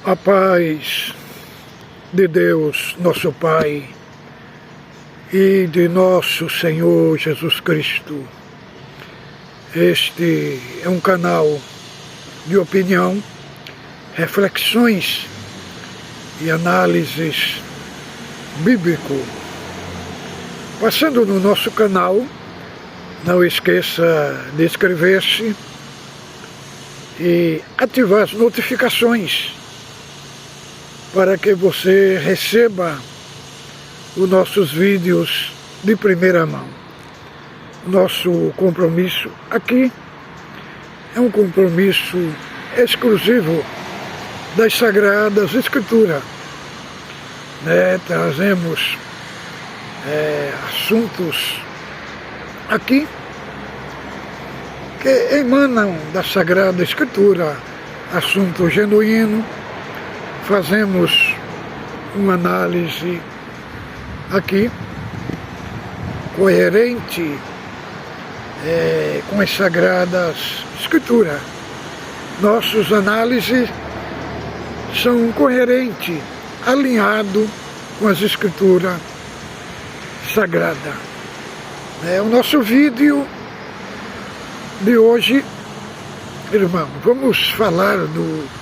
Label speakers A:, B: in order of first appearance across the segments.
A: A paz de Deus, nosso Pai, e de nosso Senhor Jesus Cristo. Este é um canal de opinião, reflexões e análises bíblico. Passando no nosso canal, não esqueça de inscrever-se e ativar as notificações para que você receba os nossos vídeos de primeira mão. Nosso compromisso aqui é um compromisso exclusivo das Sagradas Escrituras. Trazemos assuntos aqui que emanam da Sagrada Escritura, assunto genuíno. Fazemos uma análise aqui coerente com as Sagradas Escrituras. Nossas análises são coerentes, alinhados com as Escrituras Sagradas. O nosso vídeo de hoje, irmão, vamos falar do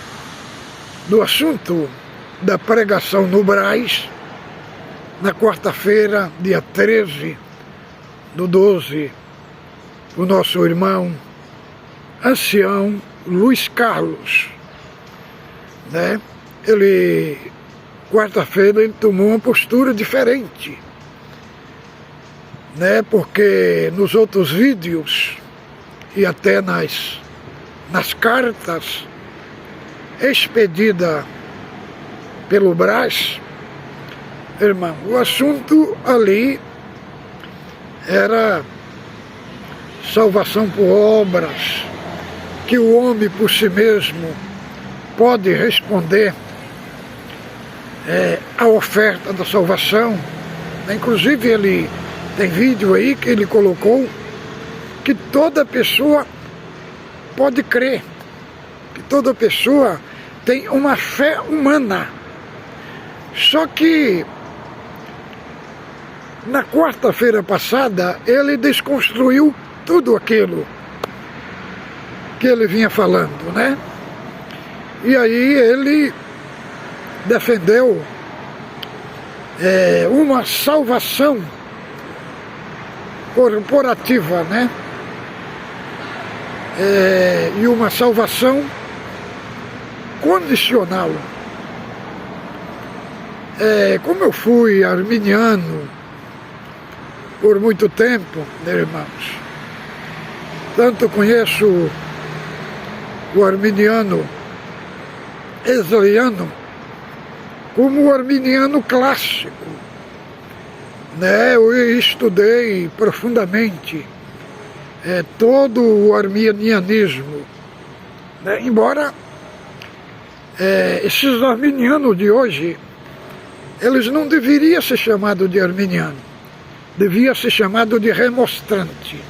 A: assunto da pregação no Brás, na quarta-feira, dia 13/12, o nosso irmão ancião Luiz Carlos, quarta-feira ele tomou uma postura diferente, porque nos outros vídeos e até nas cartas expedida pelo Brás, irmão, o assunto ali era salvação por obras, que o homem por si mesmo pode responder à oferta da salvação. Inclusive ele tem vídeo aí que ele colocou que toda pessoa pode crer, que toda pessoa tem uma fé humana. Só que na quarta-feira passada ele desconstruiu tudo aquilo que ele vinha falando, E aí ele defendeu uma salvação corporativa, e uma salvação condicional. Como eu fui arminiano por muito tempo, irmãos, tanto conheço o arminiano wesleyano como o arminiano clássico, Eu estudei profundamente todo o arminianismo, embora esses arminianos de hoje, eles não deveriam ser chamados de arminiano, devia ser chamado de remonstrante,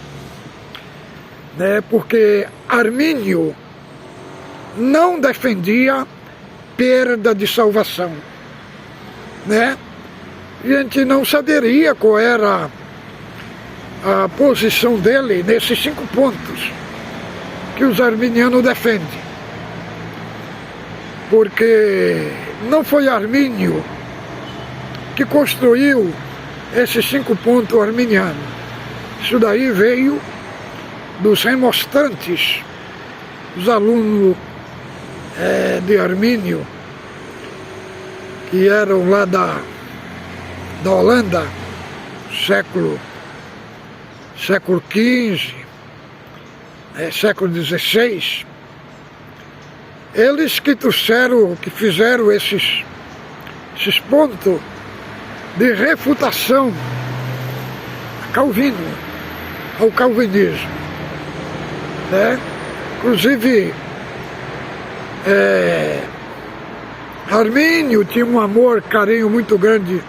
A: porque Armínio não defendia perda de salvação, E a gente não saberia qual era a posição dele nesses 5 pontos que os arminianos defendem, porque não foi Armínio que construiu esses 5 pontos arminianos. Isso daí veio dos remonstrantes, os alunos de Armínio, que eram lá da Holanda, século XV, século XVI. Eles que trouxeram, que fizeram esses pontos de refutação a Calvino, ao calvinismo, Inclusive Armínio tinha um amor, carinho muito grande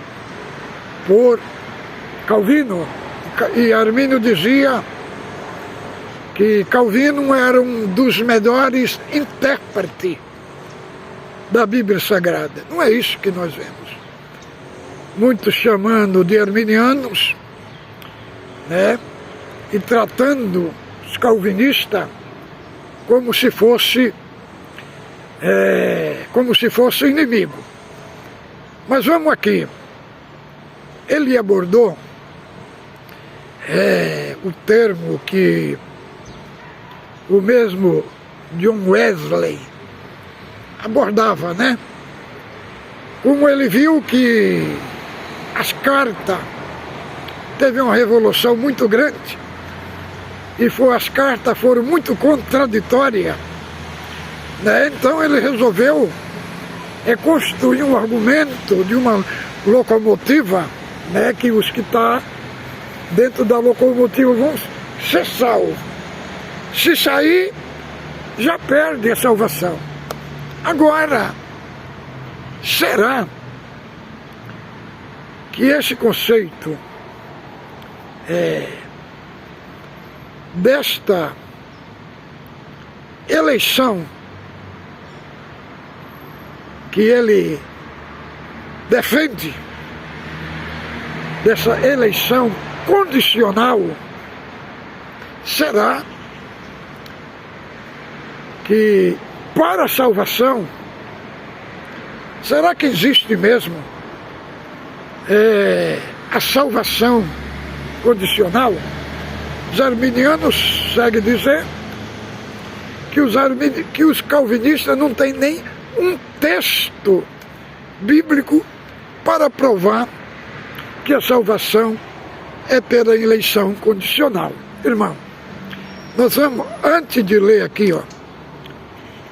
A: por Calvino, e Armínio dizia que Calvino era um dos melhores intérpretes da Bíblia Sagrada. Não é isso que nós vemos. Muitos chamando de arminianos, né? E tratando os calvinistas como se fosse inimigo. Mas vamos aqui. Ele abordou o termo que o mesmo John Wesley abordava, né? Como ele viu que as cartas teve uma revolução muito grande e as cartas foram muito contraditórias, né? Então ele resolveu construir um argumento de uma locomotiva, né? Que os que estão dentro da locomotiva vão ser salvos. Se sair, já perde a salvação. Agora, será que esse conceito desta eleição que ele defende, dessa eleição condicional, será que para a salvação, será que existe mesmo a salvação condicional? Os arminianos seguem dizer que os calvinistas não têm nem um texto bíblico para provar que a salvação é pela eleição condicional. Irmão, nós vamos, antes de ler aqui,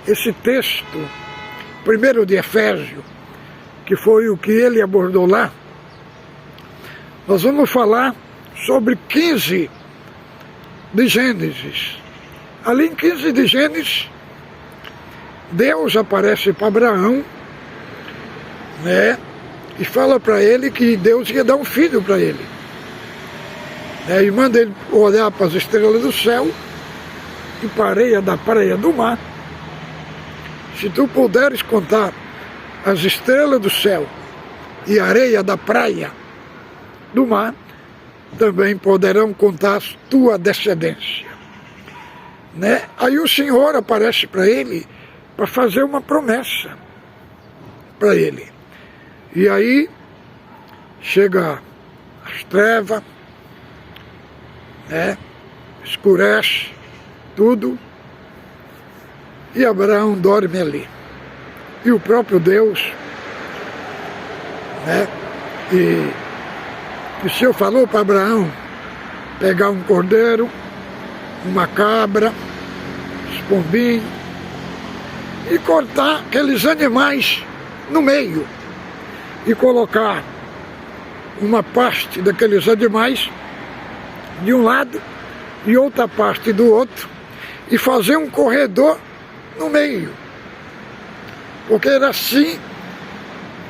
A: esse texto, primeiro de Efésios, que foi o que ele abordou lá, nós vamos falar sobre 15 de Gênesis. Ali em 15 de Gênesis, Deus aparece para Abraão, né? E fala para ele que Deus ia dar um filho para ele. E manda ele olhar para as estrelas do céu e para a areia da praia do mar. Se tu puderes contar as estrelas do céu e a areia da praia do mar, também poderão contar tua descendência. Né? Aí o Senhor aparece para ele para fazer uma promessa para ele. E aí chega as trevas, né? Escurece tudo, e Abraão dorme ali. E o próprio Deus, né? E o Senhor falou para Abraão pegar um cordeiro, uma cabra, os pombinhos, e cortar aqueles animais no meio, e colocar uma parte daqueles animais de um lado e outra parte do outro, e fazer um corredor no meio, porque era assim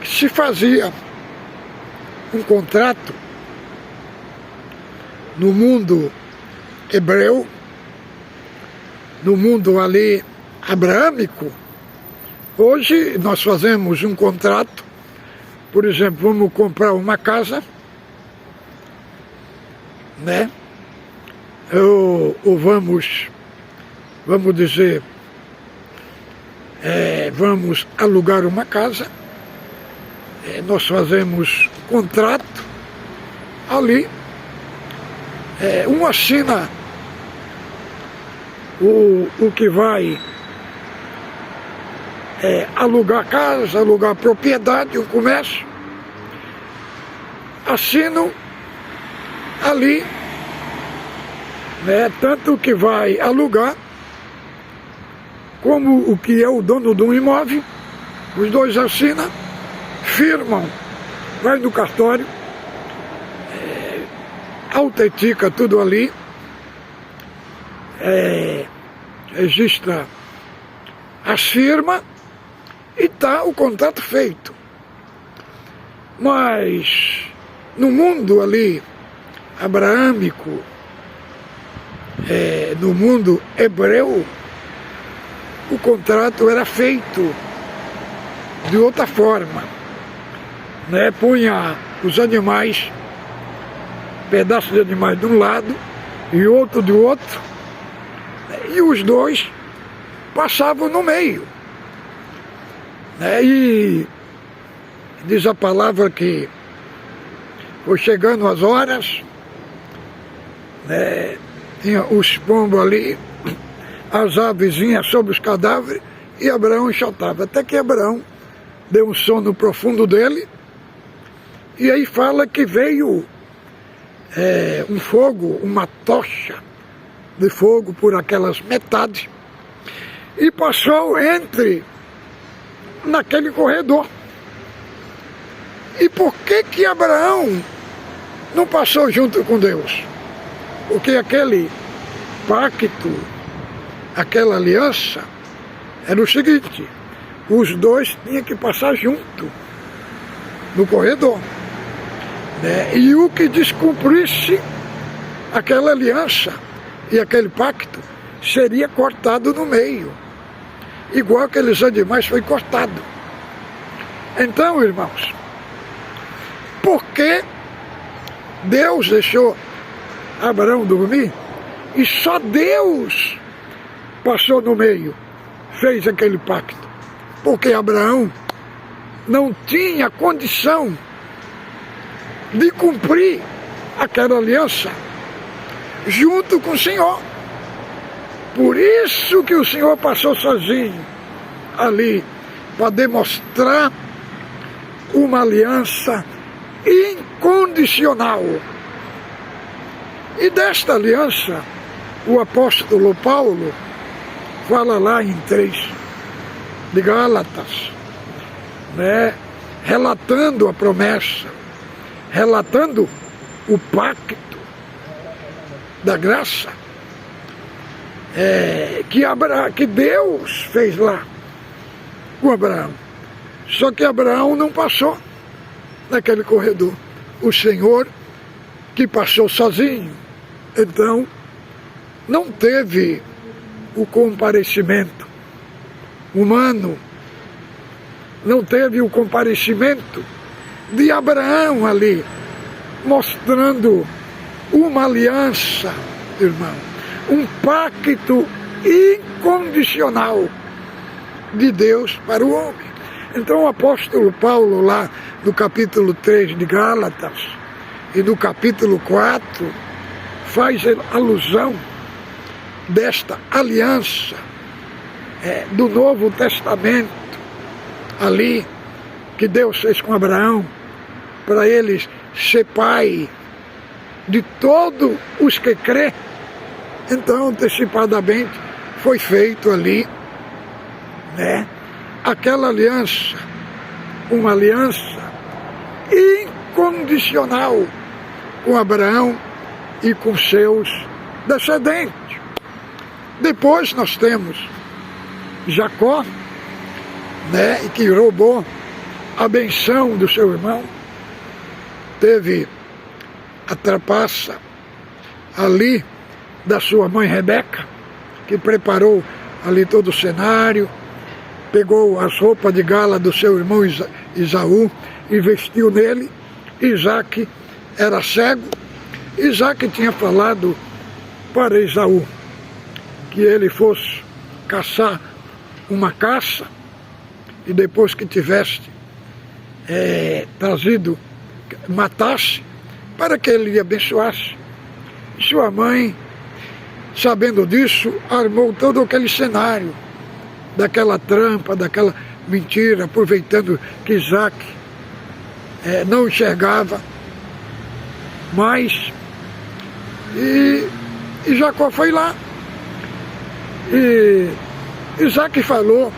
A: que se fazia um contrato no mundo hebreu, no mundo ali abraâmico. Hoje nós fazemos um contrato, por exemplo, vamos comprar uma casa, né? Ou vamos dizer, vamos alugar uma casa, nós fazemos um contrato ali, um assina o que vai alugar casa, alugar propriedade, um comércio, assinam ali, né, tanto o que vai alugar como o que é o dono de um imóvel. Os dois assinam, firmam, vai no cartório, autentica tudo ali, registra as firmas e está o contrato feito. Mas no mundo ali abraâmico, no mundo hebreu, o contrato era feito de outra forma, né? Punha os animais, pedaços de animais de um lado e outro do outro, e os dois passavam no meio, né? E diz a palavra que foi chegando as horas, né? Tinha os pombos ali, as avezinhas sobre os cadáveres, e Abraão enxotava, até que Abraão deu um sono profundo dele, e aí fala que veio um fogo, uma tocha de fogo por aquelas metades, e passou naquele corredor. E por que Abraão não passou junto com Deus? Porque aquele pacto, aquela aliança, era o seguinte: os dois tinham que passar junto no corredor, né? E o que descumprisse aquela aliança e aquele pacto seria cortado no meio, igual aqueles animais foi cortado. Então, irmãos, por que Deus deixou Abraão dormir e só Deus passou no meio, fez aquele pacto? Porque Abraão não tinha condição de cumprir aquela aliança junto com o Senhor. Por isso que o Senhor passou sozinho ali, para demonstrar uma aliança incondicional. E desta aliança, o apóstolo Paulo fala lá em 3 de Gálatas, né? Relatando a promessa, relatando o pacto da graça que Deus fez lá com Abraão. Só que Abraão não passou naquele corredor. O Senhor que passou sozinho. Então, não teve o comparecimento humano, não teve o comparecimento de Abraão ali, mostrando uma aliança, irmão, um pacto incondicional de Deus para o homem. Então o apóstolo Paulo lá no capítulo 3 de Gálatas e no capítulo 4 faz alusão desta aliança do Novo Testamento ali que Deus fez com Abraão para eles ser pai de todos os que crê. Então antecipadamente foi feito ali, né, aquela aliança, uma aliança incondicional com Abraão e com seus descendentes. Depois nós temos Jacó, né, que roubou a benção do seu irmão, teve a trapaça ali da sua mãe Rebeca, que preparou ali todo o cenário, pegou as roupas de gala do seu irmão Esaú e vestiu nele. Isaac era cego. Isaac tinha falado para Esaú que ele fosse caçar uma caça e depois que tivesse trazido, matasse, para que ele lhe abençoasse. Sua mãe, sabendo disso, armou todo aquele cenário, daquela trampa, daquela mentira, aproveitando que Isaac não enxergava mais. E Jacó foi lá. E Isaac falou: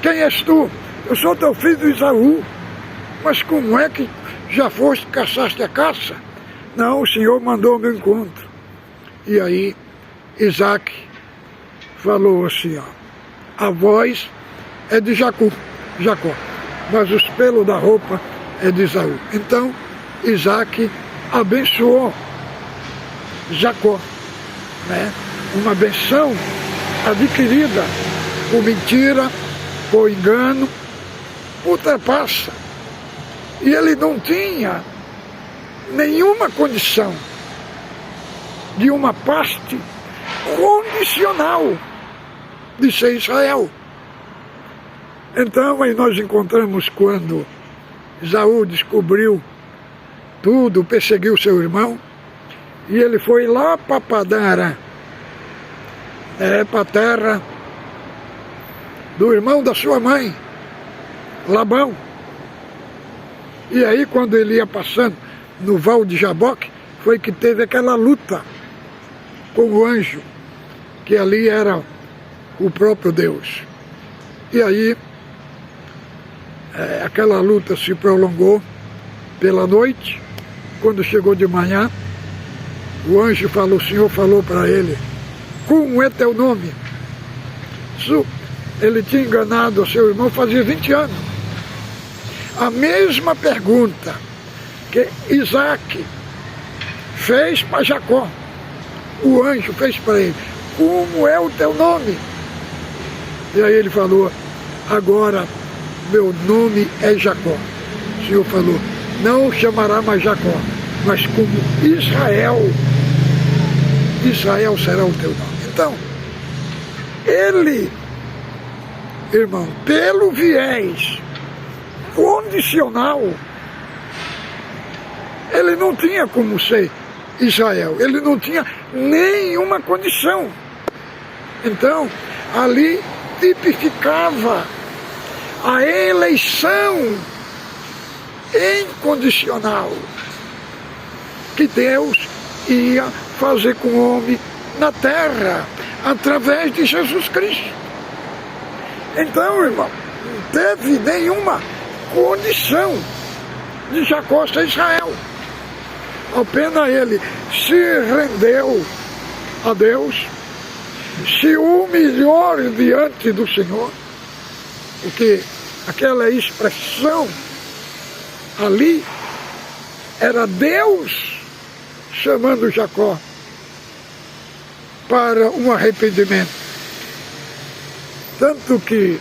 A: quem és tu? Eu sou teu filho Esaú. Mas como é que já foste, caçaste a caça? Não, o Senhor mandou ao meu encontro. E aí Isaac falou assim, ó: a voz é de Jacó, mas os pelos da roupa é de Esaú. Então Isaac abençoou Jacó, né? Uma benção adquirida por mentira, por engano, ultrapassa. E ele não tinha nenhuma condição de uma parte condicional de ser Israel. Então aí nós encontramos quando Esaú descobriu tudo, perseguiu seu irmão, e ele foi lá para Padã, para a terra do irmão da sua mãe, Labão. E aí quando ele ia passando no Val de Jaboque, foi que teve aquela luta com o anjo, que ali era o próprio Deus. E aí aquela luta se prolongou pela noite. Quando chegou de manhã, o anjo falou, o Senhor falou para ele: como é teu nome? Ele tinha enganado o seu irmão fazia 20 anos. A mesma pergunta que Isaac fez para Jacó, o anjo fez para ele: como é o teu nome? E aí ele falou: agora meu nome é Jacó. O Senhor falou: não chamará mais Jacó, mas como Israel. Israel será o teu nome. Então, ele, irmão, pelo viés condicional, ele não tinha como ser Israel, ele não tinha nenhuma condição. Então, ali tipificava a eleição incondicional que Deus ia fazer com o homem na terra, através de Jesus Cristo. Então, irmão, não teve nenhuma condição de Jacó ser Israel. Apenas ele se rendeu a Deus, se humilhou diante do Senhor, porque aquela expressão ali era Deus chamando Jacó para um arrependimento. Tanto que,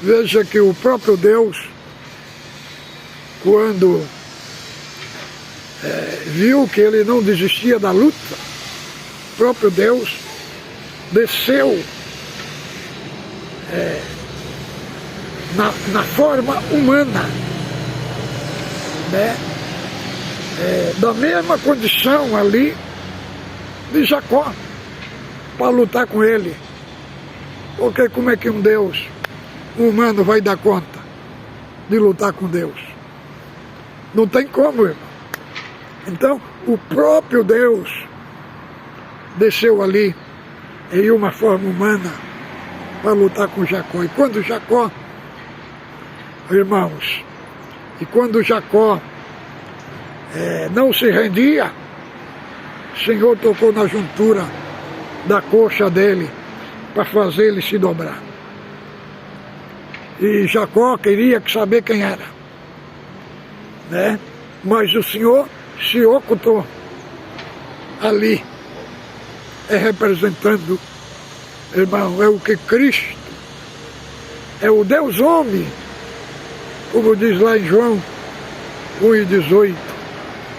A: veja que o próprio Deus, quando viu que ele não desistia da luta, o próprio Deus desceu na forma humana, né? Da mesma condição ali de Jacó, para lutar com ele. Porque como é que um Deus humano vai dar conta de lutar com Deus? Não tem como, irmão. Então, o próprio Deus desceu ali em uma forma humana para lutar com Jacó. E quando Jacó, irmãos, não se rendia, o Senhor tocou na juntura da coxa dele para fazer ele se dobrar. E Jacó queria saber quem era, né? Mas o Senhor se ocultou ali, representando, irmão, é o que Cristo, é o Deus homem, como diz lá em João 1,18,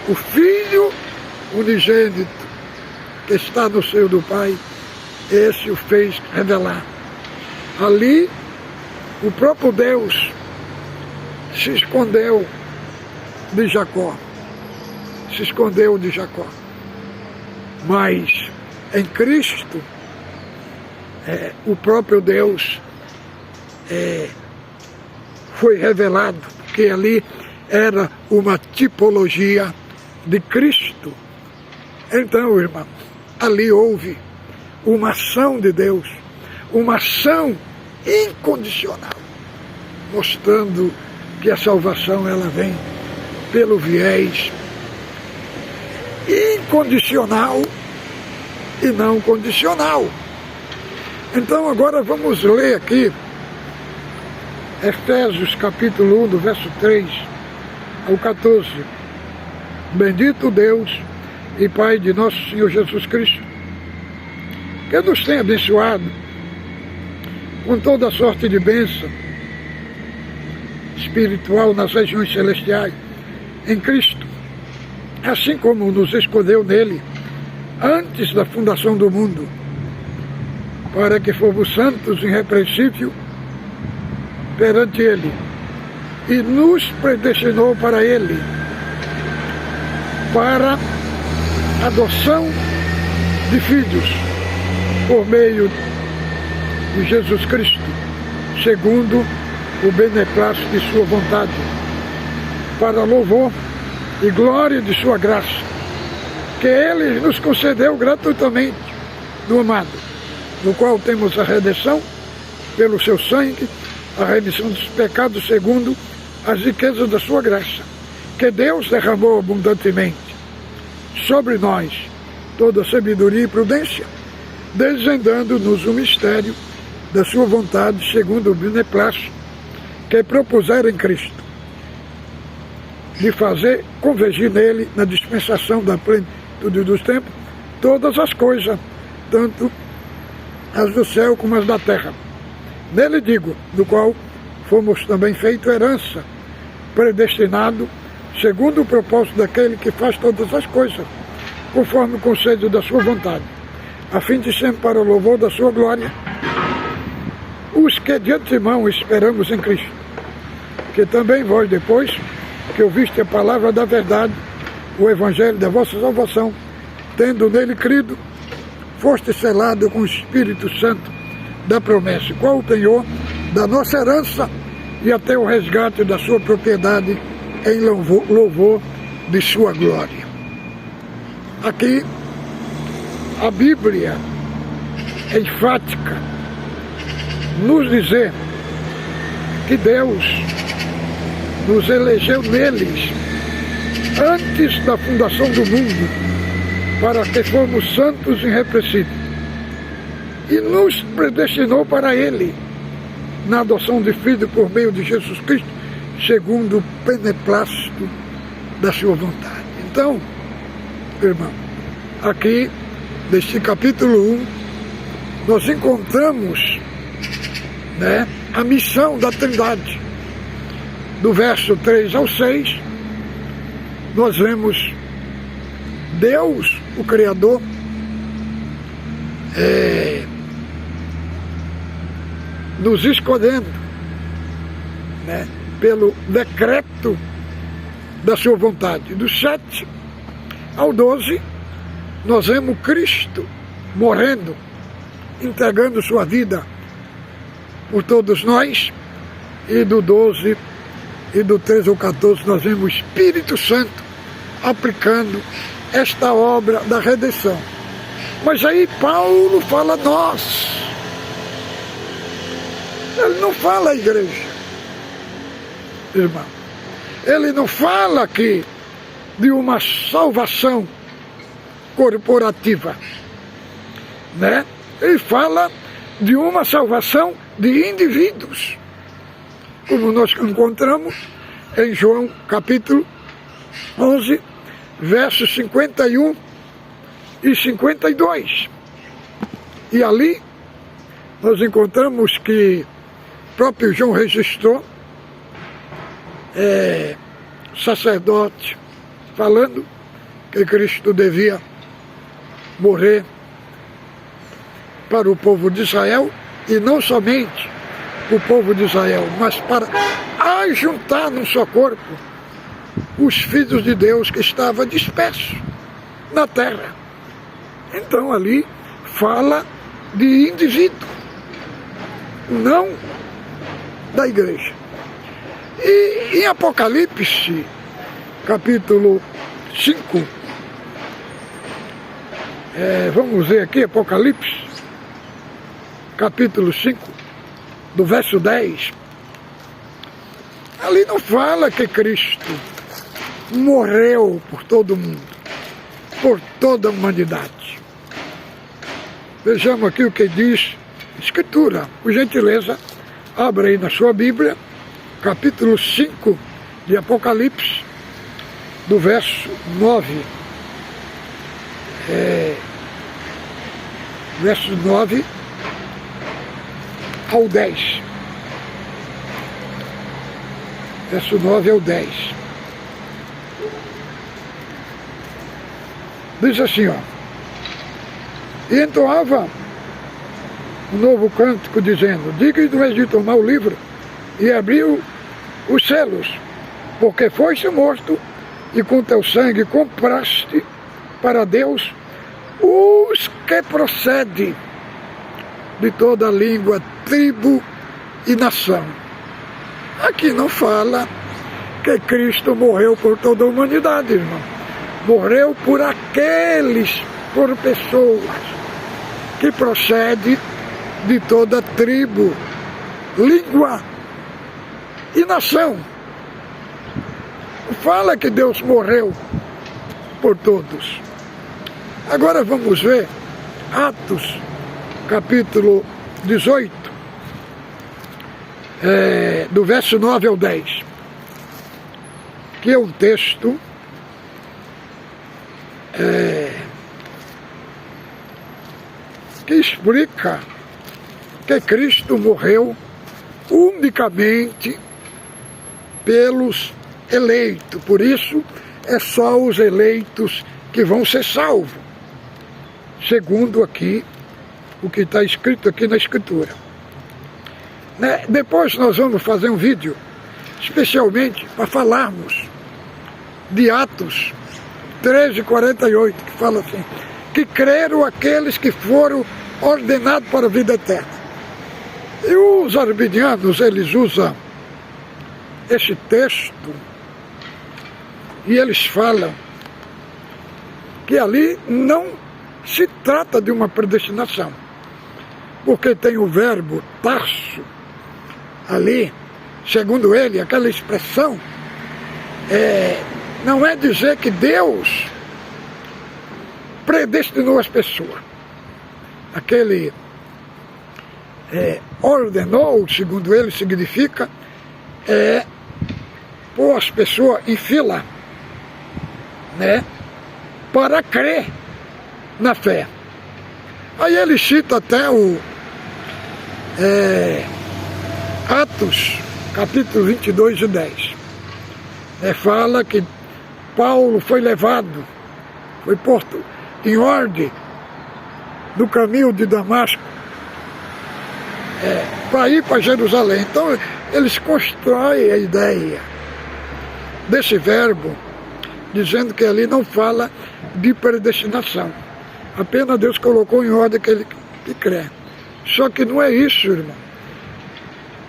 A: o Filho unigênito que está no seio do Pai, esse o fez revelar. Ali, o próprio Deus se escondeu de Jacó. Se escondeu de Jacó. Mas em Cristo, o próprio Deus foi revelado, porque ali era uma tipologia de Cristo. Então, irmão, ali houve uma ação de Deus, uma ação incondicional, mostrando que a salvação ela vem pelo viés incondicional e não condicional. Então agora vamos ler aqui Efésios capítulo 1, do verso 3 ao 14. Bendito Deus e Pai de nosso Senhor Jesus Cristo, que nos tem abençoado com toda sorte de bênção espiritual nas regiões celestiais, em Cristo, assim como nos escolheu nele, antes da fundação do mundo, para que fomos santos e irrepreensíveis perante ele, e nos predestinou para ele, para adoção de filhos, por meio de Jesus Cristo, segundo o beneplácito de sua vontade, para louvor e glória de sua graça, que ele nos concedeu gratuitamente do amado, no qual temos a redenção pelo seu sangue, a remissão dos pecados segundo as riquezas da sua graça, que Deus derramou abundantemente sobre nós toda sabedoria e prudência, desvendando-nos o mistério da sua vontade segundo o beneplácito que propuseram em Cristo, de fazer convergir nele, na dispensação da plenitude dos tempos, todas as coisas, tanto as do céu como as da terra. Nele digo, do qual fomos também feito herança, predestinado, segundo o propósito daquele que faz todas as coisas, conforme o conselho da sua vontade, a fim de sempre para o louvor da sua glória, os que de antemão esperamos em Cristo, que também vós depois que ouviste a palavra da verdade, o evangelho da vossa salvação, tendo nele crido, foste selado com o Espírito Santo da promessa, qual o penhor da nossa herança e até o resgate da sua propriedade em louvor de sua glória. Aqui a Bíblia é enfática nos dizer que Deus nos elegeu neles antes da fundação do mundo, para que fomos santos e irrepreensíveis, e nos predestinou para ele, na adoção de filho por meio de Jesus Cristo, segundo o beneplácito da sua vontade. Então, irmão, aqui, neste capítulo 1, nós encontramos, a missão da Trindade. Do verso 3 ao 6, nós vemos Deus, o Criador, nos escolhendo, pelo decreto da sua vontade. Do 7 ao 12, nós vemos Cristo morrendo, entregando sua vida por todos nós. E do 12 e do 13 ao 14, nós vemos o Espírito Santo aplicando esta obra da redenção. Mas aí Paulo fala nós. Ele não fala a igreja, irmão. Ele não fala aqui de uma salvação corporativa, Ele fala de uma salvação de indivíduos, como nós encontramos em João capítulo 11, versos 51 e 52. E ali nós encontramos que o próprio João registrou sacerdote falando que Cristo devia morrer para o povo de Israel, e não somente o povo de Israel, mas para ajuntar num só corpo os filhos de Deus que estavam dispersos na terra. Então ali fala de indivíduo, não da igreja. E em Apocalipse, capítulo 5, vamos ver aqui, Apocalipse, capítulo 5, do verso 10, ali não fala que Cristo morreu por todo mundo, por toda a humanidade. Vejamos aqui o que diz a Escritura. Por gentileza, abra aí na sua Bíblia, capítulo 5 de Apocalipse, do verso 9. Verso 9 ao 10. verso 9 ao 10. Diz assim, ó. E entoava um novo cântico dizendo: digno de tomar o livro e abriu os selos, porque foste morto e com teu sangue compraste para Deus os que procedem de toda língua, tribo e nação. Aqui não fala que Cristo morreu por toda a humanidade, irmão. Morreu por aqueles, por pessoas que procedem de toda tribo, língua e nação. Fala que Deus morreu por todos. Agora vamos ver Atos, capítulo 18, do verso 9 ao 10, que é um texto que explica que Cristo morreu unicamente pelos eleitos. Por isso, é só os eleitos que vão ser salvos, segundo aqui o que está escrito aqui na Escritura. Depois nós vamos fazer um vídeo especialmente para falarmos de Atos 13:48, que fala assim: que creram aqueles que foram ordenados para a vida eterna. E os arminianos, eles usam esse texto e eles falam que ali não se trata de uma predestinação, porque tem o verbo tarso ali, segundo ele, aquela expressão não é dizer que Deus predestinou as pessoas. Aquele ordenou, segundo ele, significa pôr as pessoas em fila, né, para crer na fé. Aí ele cita até o Atos, capítulo 22 e 10. Fala que Paulo foi levado, foi posto em ordem no caminho de Damasco para ir para Jerusalém. Então eles constroem a ideia desse verbo, dizendo que ali não fala de predestinação. Apenas Deus colocou em ordem aquele que crê. Só que não é isso, irmão.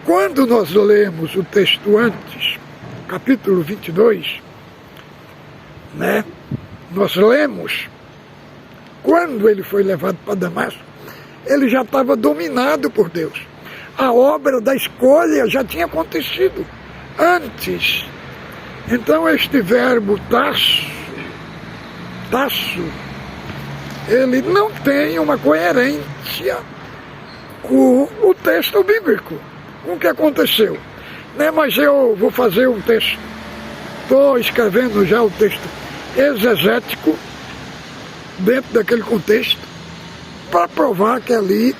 A: Quando nós lemos o texto antes, capítulo 22, né, nós lemos, quando ele foi levado para Damasco, ele já estava dominado por Deus. A obra da escolha já tinha acontecido antes. Então este verbo tasso, ele não tem uma coerência com o texto bíblico, com o que aconteceu. Né? Mas eu vou fazer um texto, estou escrevendo já o texto exegético dentro daquele contexto, para provar que ali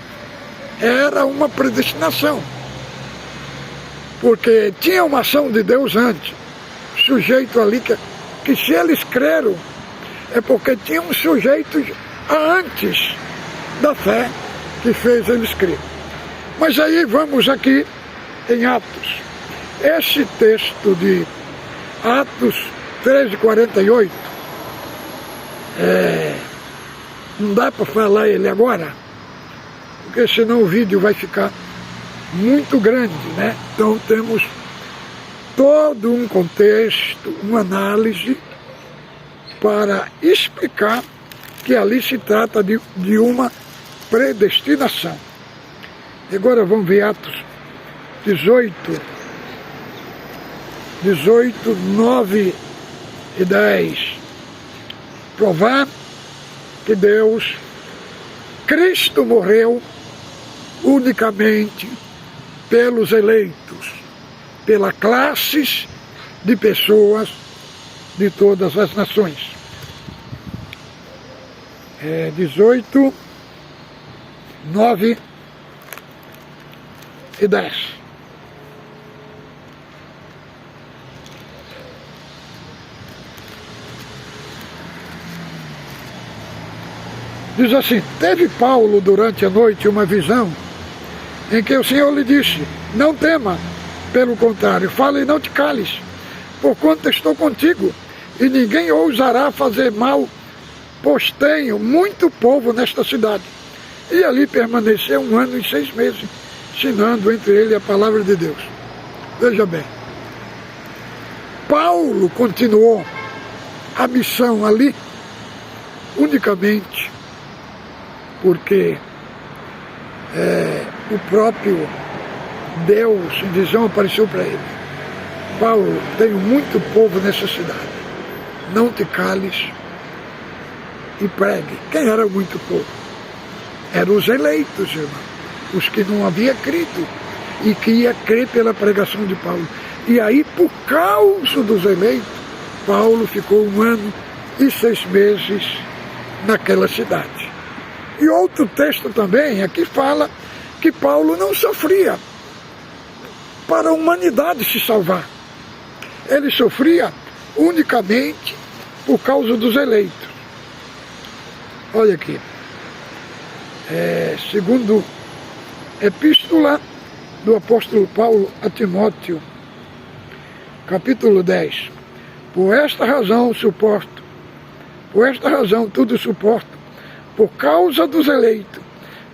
A: era uma predestinação. Porque tinha uma ação de Deus antes, sujeito ali que se eles creram, é porque tinha um sujeito antes da fé que fez eles crer. Mas aí vamos aqui em Atos. Esse texto de Atos 13:48, não dá para falar ele agora, porque senão o vídeo vai ficar muito grande, né? Então temos todo um contexto, uma análise para explicar que ali se trata de uma predestinação. Agora vamos ver Atos 18, 9 e 10. Provar que Cristo morreu unicamente pelos eleitos, pelas classes de pessoas de todas as nações. 18, 9 e 10. Diz assim: teve Paulo durante a noite uma visão em que o Senhor lhe disse: não tema, pelo contrário, fala e não te cales, porquanto estou contigo, e ninguém ousará fazer mal, pois tenho muito povo nesta cidade. E ali permaneceu 1 ano e 6 meses, ensinando entre ele a palavra de Deus. Veja bem, Paulo continuou a missão ali unicamente porque o próprio Deus em visão apareceu para ele: Paulo, tenho muito povo nessa cidade, não te cales e pregue. Quem era muito povo? Eram os eleitos, irmão, os que não haviam crido e que ia crer pela pregação de Paulo. E aí, por causa dos eleitos, Paulo ficou 1 ano e 6 meses naquela cidade. E outro texto também aqui fala que Paulo não sofria para a humanidade se salvar. Ele sofria unicamente por causa dos eleitos. Olha aqui, segundo Epístola do apóstolo Paulo a Timóteo, capítulo 10. Por esta razão tudo suporto, por causa dos eleitos,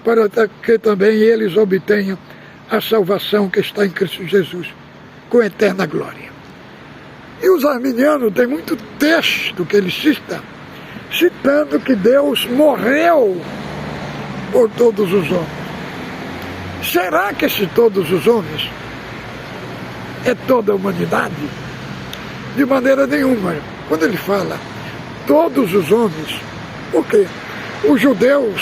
A: para que também eles obtenham a salvação que está em Cristo Jesus, com eterna glória. E os arminianos têm muito texto que eles citam, citando que Deus morreu por todos os homens. Será que esse todos os homens é toda a humanidade? De maneira nenhuma. Quando ele fala todos os homens, por quê? Os judeus,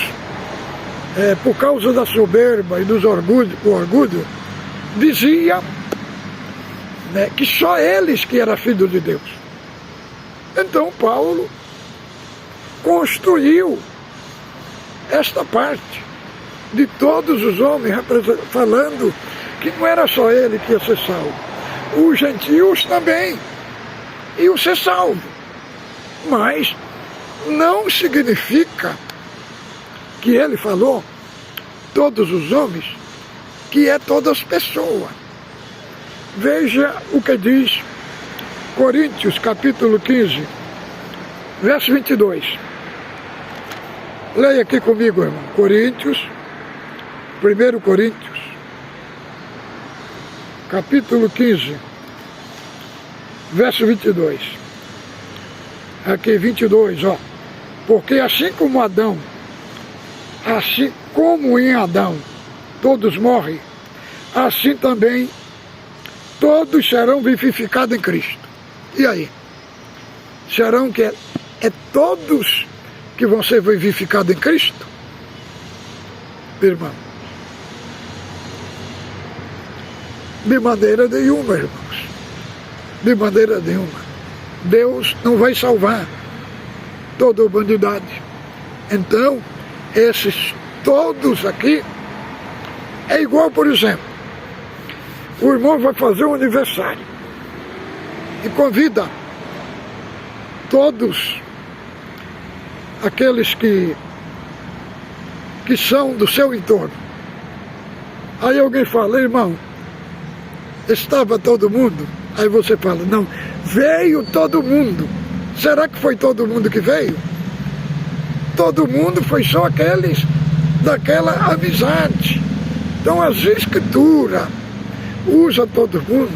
A: por causa da soberba e do orgulho, dizia, né, que só eles que eram filhos de Deus. Então Paulo construiu esta parte de todos os homens, falando que não era só ele que ia ser salvo, os gentios também iam ser salvos. Mas não significa que ele falou todos os homens, que é todas as pessoas. Veja o que diz Coríntios, capítulo 15, verso 22. Leia aqui comigo, irmão. 1 Coríntios, capítulo 15, verso 22. Aqui 22, ó. Porque assim como em Adão todos morrem, assim também todos serão vivificados em Cristo. E aí? Serão que é todos que vão ser vivificados em Cristo? Irmão, de maneira nenhuma, irmãos. De maneira nenhuma. Deus não vai salvar toda a humanidade. Então, esses todos aqui é igual, por exemplo, o irmão vai fazer um aniversário e convida todos aqueles que são do seu entorno. Aí alguém fala: irmão, estava todo mundo? Aí você fala: não, veio todo mundo. Será que foi todo mundo que veio? Todo mundo foi só aqueles daquela amizade. Então as escrituras usa todo mundo,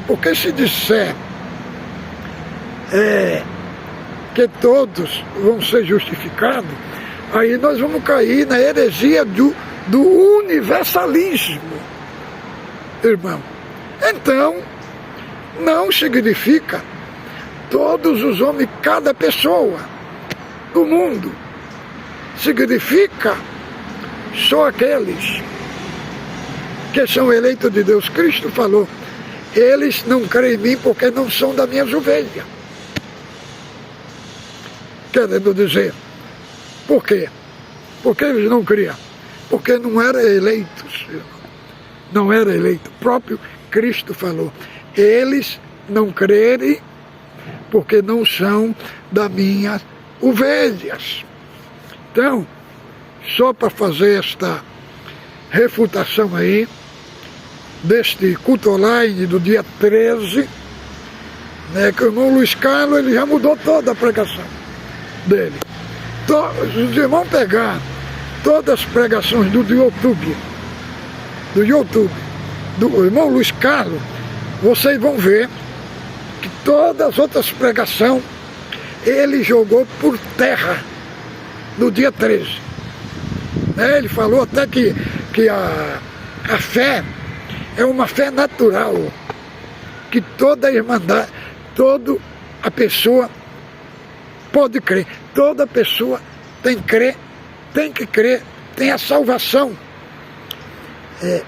A: porque se disser que todos vão ser justificados, aí nós vamos cair na heresia do universalismo, irmão. Então, não significa todos os homens, cada pessoa do mundo. Significa só aqueles que são eleitos de Deus. Cristo falou: eles não creem em mim porque não são da minha ovelha. Querendo dizer, por quê? Porque eles não criam. Porque não eram eleitos. Não era eleito. O próprio Cristo falou: eles não crerem porque não são das minhas ovelhas. Então, só para fazer esta refutação aí, deste culto online do dia 13, né, que o irmão Luiz Carlos ele já mudou toda a pregação dele. Os irmãos pegar todas as pregações do YouTube do irmão Luiz Carlos, vocês vão ver que todas as outras pregações ele jogou por terra no dia 13. Né? Ele falou até que a fé é uma fé natural, que toda irmandade, toda a pessoa pode crer, toda pessoa tem que crer, tem a salvação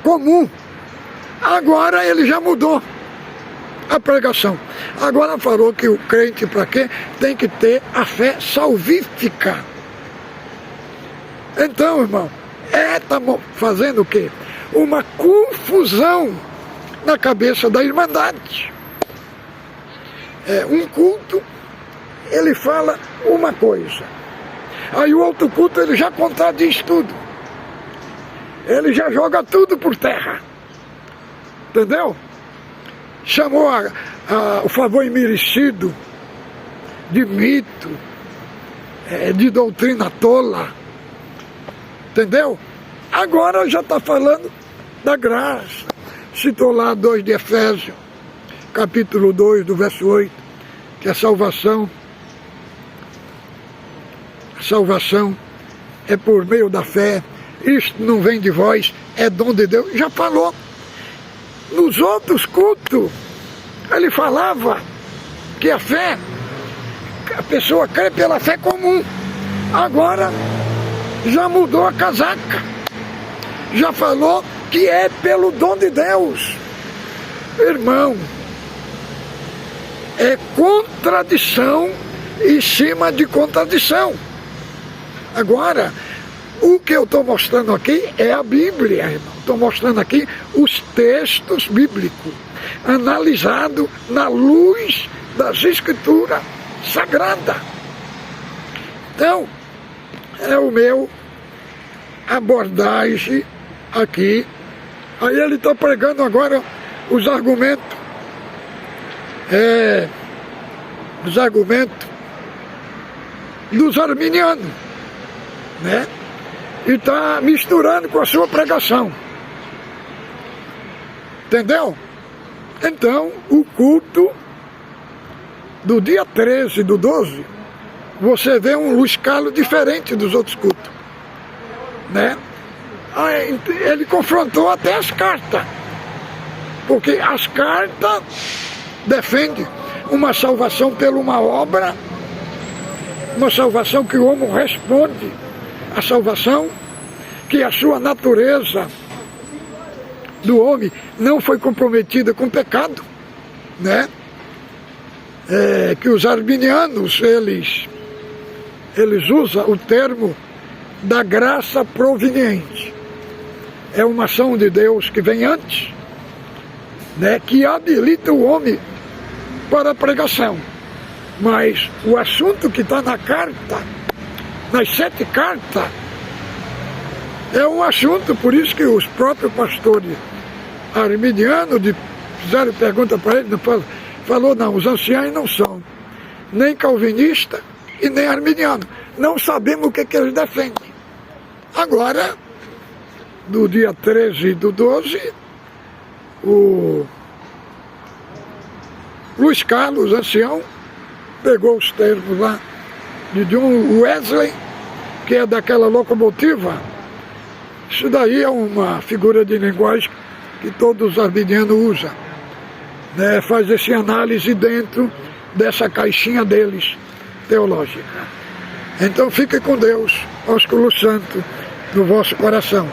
A: comum. Agora ele já mudou a pregação. Agora falou que o crente para quê? Tem que ter a fé salvífica. Então, irmão, estamos fazendo o quê? Uma confusão na cabeça da irmandade. Um culto, ele fala uma coisa. Aí o outro culto, ele já contradiz tudo. Ele já joga tudo por terra. Entendeu? Chamou o favor imerecido de mito, de doutrina tola. Entendeu? Agora já está falando da graça. Citou lá 2 de Efésios, capítulo 2, do verso 8, que a salvação é por meio da fé. Isto não vem de vós, é dom de Deus. Já falou. Nos outros cultos, ele falava que a fé, a pessoa crê pela fé comum. Agora, já mudou a casaca. Já falou que é pelo dom de Deus. Irmão, é contradição em cima de contradição. Agora, o que eu estou mostrando aqui é a Bíblia, irmão. Estou mostrando aqui os textos bíblicos, analisado na luz das Escrituras Sagradas. Então, é o meu abordagem aqui. Aí ele está pregando agora os argumentos dos arminianos, né? E está misturando com a sua pregação. Entendeu? Então, o culto do dia 13 do 12, você vê um Luiz Carlos diferente dos outros cultos, né? Aí, ele confrontou até as cartas, porque as cartas defendem uma salvação por uma obra, uma salvação que o homem responde, a salvação que a sua natureza do homem não foi comprometida com pecado, né? Que os arminianos, eles usam o termo da graça proveniente. É uma ação de Deus que vem antes, né? Que habilita o homem para a pregação. Mas o assunto que está na carta, nas 7 cartas, é um assunto, por isso que os próprios pastores arminianos fizeram pergunta para ele, falou, não, os anciãos não são nem calvinistas e nem arminianos. Não sabemos o que eles defendem. Agora, do dia 13 do 12, o Luiz Carlos, ancião, pegou os termos lá de John Wesley, que é daquela locomotiva. Isso daí é uma figura de linguagem que todos os arminianos usam, né? Faz essa análise dentro dessa caixinha deles, teológica. Então fique com Deus, ósculo santo, no vosso coração.